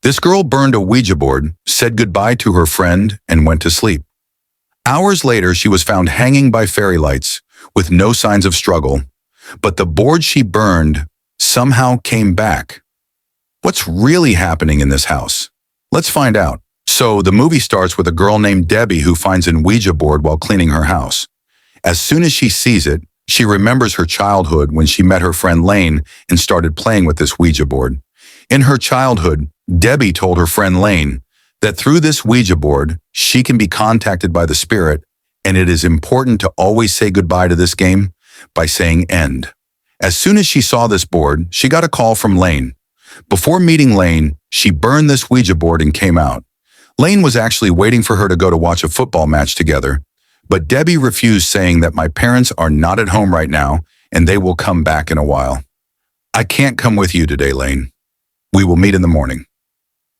This girl burned a Ouija board, said goodbye to her friend, and went to sleep. Hours later, she was found hanging by fairy lights, with no signs of struggle, but the board she burned somehow came back. What's really happening in this house? Let's find out. So, the movie starts with a girl named Debbie who finds an Ouija board while cleaning her house. As soon as she sees it, she remembers her childhood when she met her friend Lane and started playing with this Ouija board. In her childhood, Debbie told her friend Lane that through this Ouija board, she can be contacted by the spirit, and it is important to always say goodbye to this game by saying end. As soon as she saw this board, she got a call from Lane. Before meeting Lane, she burned this Ouija board and came out. Lane was actually waiting for her to go to watch a football match together, but Debbie refused, saying that my parents are not at home right now and they will come back in a while. I can't come with you today, Lane. We will meet in the morning.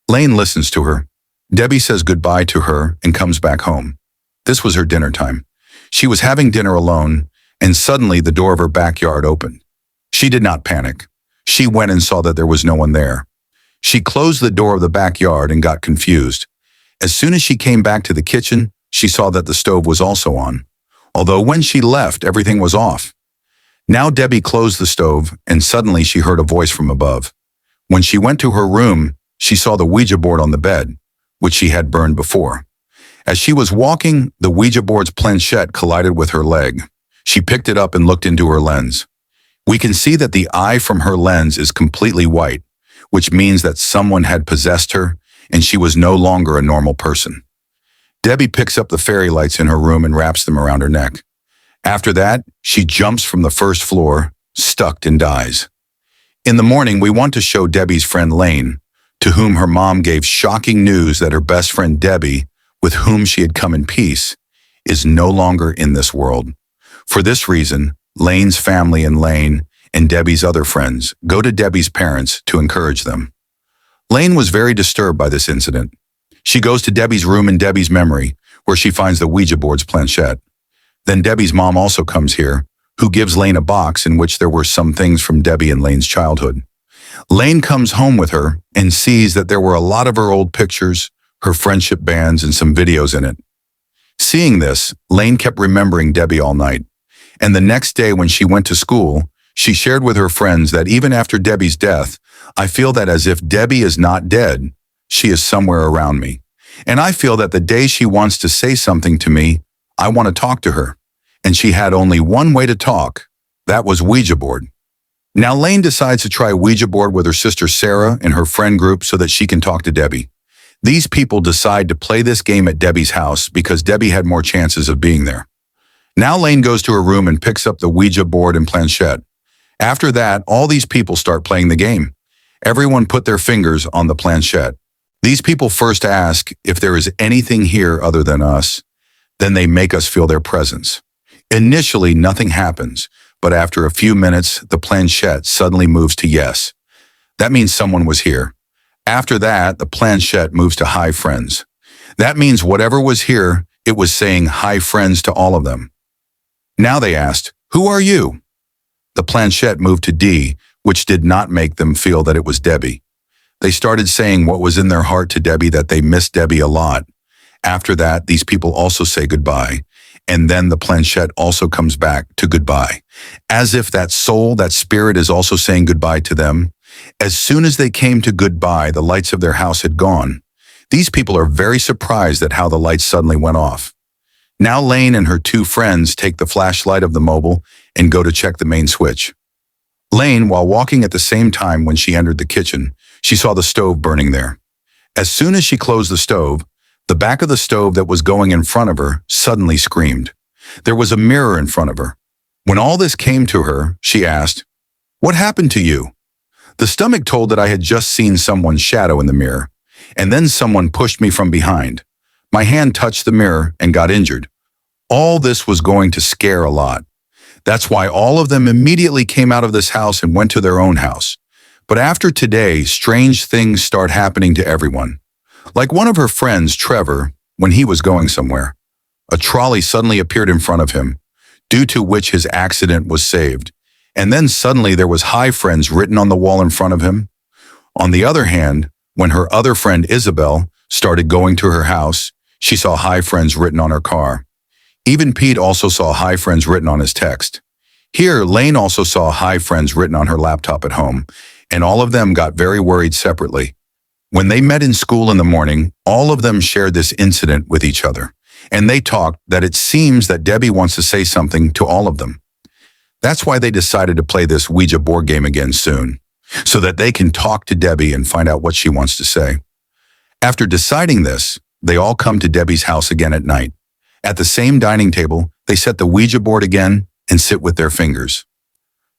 Lane listens to her. Debbie says goodbye to her and comes back home. This was her dinner time. She was having dinner alone, and suddenly the door of her backyard opened. She did not panic. She went and saw that there was no one there. She closed the door of the backyard and got confused. As soon as she came back to the kitchen, she saw that the stove was also on, although when she left, everything was off. Now Debbie closed the stove, and suddenly she heard a voice from above. When she went to her room, she saw the Ouija board on the bed, which she had burned before. As she was walking, the Ouija board's planchette collided with her leg. She picked it up and looked into her lens. We can see that the eye from her lens is completely white, which means that someone had possessed her and she was no longer a normal person. Debbie picks up the fairy lights in her room and wraps them around her neck. After that, she jumps from the first floor, stuck, and dies. In the morning, we want to show Debbie's friend Lane, to whom her mom gave shocking news that her best friend Debbie, with whom she had come in peace, is no longer in this world. For this reason, Lane's family and Lane and Debbie's other friends go to Debbie's parents to encourage them. Lane was very disturbed by this incident. She goes to Debbie's room in Debbie's memory, where she finds the Ouija board's planchette. Then Debbie's mom also comes here, who gives Lane a box in which there were some things from Debbie and Lane's childhood. Lane comes home with her and sees that there were a lot of her old pictures, her friendship bands, and some videos in it. Seeing this, Lane kept remembering Debbie all night. And the next day when she went to school, she shared with her friends that even after Debbie's death, I feel that as if Debbie is not dead, she is somewhere around me. And I feel that the day she wants to say something to me, I want to talk to her. And she had only one way to talk. That was Ouija board. Now Lane decides to try Ouija board with her sister Sarah and her friend group so that she can talk to Debbie. These people decide to play this game at Debbie's house because Debbie had more chances of being there. Now Lane goes to her room and picks up the Ouija board and planchette. After that, all these people start playing the game. Everyone put their fingers on the planchette. These people first ask if there is anything here other than us. Then they make us feel their presence. Initially, nothing happens, but after a few minutes, the planchette suddenly moves to yes. That means someone was here. After that, the planchette moves to hi friends. That means whatever was here, it was saying hi friends to all of them. Now they asked, who are you? The planchette moved to D, which did not make them feel that it was Debbie. They started saying what was in their heart to Debbie, that they missed Debbie a lot. After that, these people also say goodbye, and then the planchette also comes back to goodbye, as if that soul, that spirit is also saying goodbye to them. As soon as they came to goodbye, the lights of their house had gone. These people are very surprised at how the lights suddenly went off. Now Lane and her two friends take the flashlight of the mobile and go to check the main switch. Lane, while walking at the same time when she entered the kitchen, she saw the stove burning there. As soon as she closed the stove, the back of the stove that was going in front of her suddenly screamed. There was a mirror in front of her. When all this came to her, she asked, "What happened to you?" The stomach told that I had just seen someone's shadow in the mirror, and then someone pushed me from behind. My hand touched the mirror and got injured. All this was going to scare a lot. That's why all of them immediately came out of this house and went to their own house. But after today, strange things start happening to everyone. Like one of her friends, Trevor, when he was going somewhere. A trolley suddenly appeared in front of him, due to which his accident was saved. And then suddenly there was "Hi Friends" written on the wall in front of him. On the other hand, When her other friend Isabel started going to her house, she saw "Hi Friends" written on her car. Even Pete also saw "Hi Friends" written on his text. Here, Lane also saw "Hi Friends" written on her laptop at home, and all of them got very worried separately. When they met in school in the morning, all of them shared this incident with each other, and they talked that it seems that Debbie wants to say something to all of them. That's why they decided to play this Ouija board game again soon, so that they can talk to Debbie and find out what she wants to say. After deciding this, they all come to Debbie's house again at night. At the same dining table, they set the Ouija board again and sit with their fingers.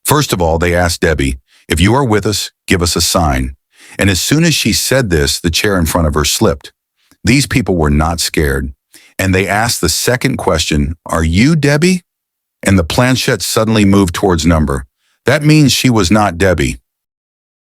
First of all, they asked Debbie, "If you are with us, give us a sign." And as soon as she said this, the chair in front of her slipped. These people were not scared, and they asked the second question, "Are you Debbie?" And the planchette suddenly moved towards number. That means she was not Debbie.